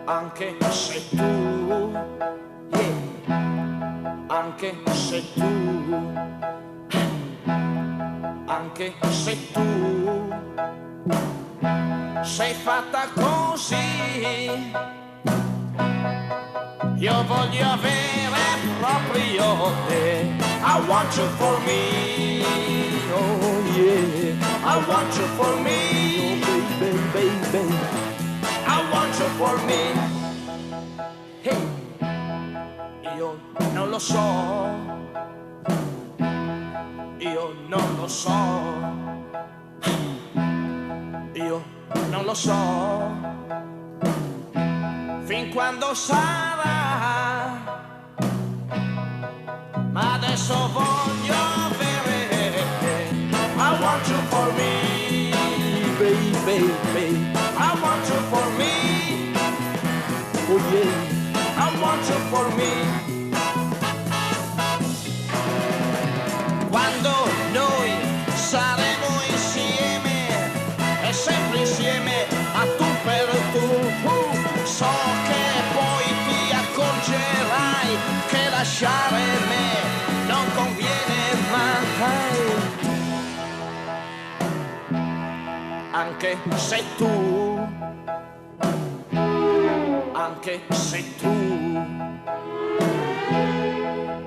Anche se tu, anche se tu, anche se tu sei fatta così, io voglio avere proprio te. I want you for me, oh yeah, I want you for me, oh baby, baby, I want you for me. Hey, io non lo so, io non lo so, io non lo so, fin quando sarà, ma adesso voglio avere te. I want you for me, baby, baby, I want you for me, oh yeah, I want you for me. Quando noi saremo insieme e sempre insieme a tu per tu, so che poi ti accorgerai che lasciare me non conviene mai. Anche se tu, anche se tu,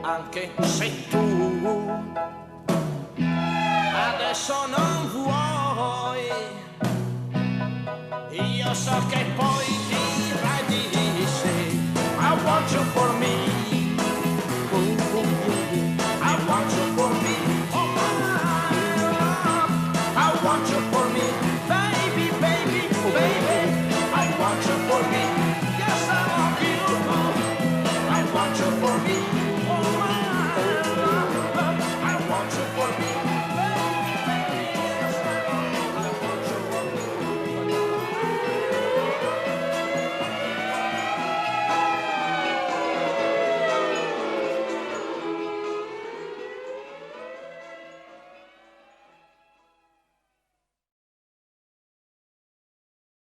anche se tu adesso non vuoi, io so che poi dirai di sì. I want you for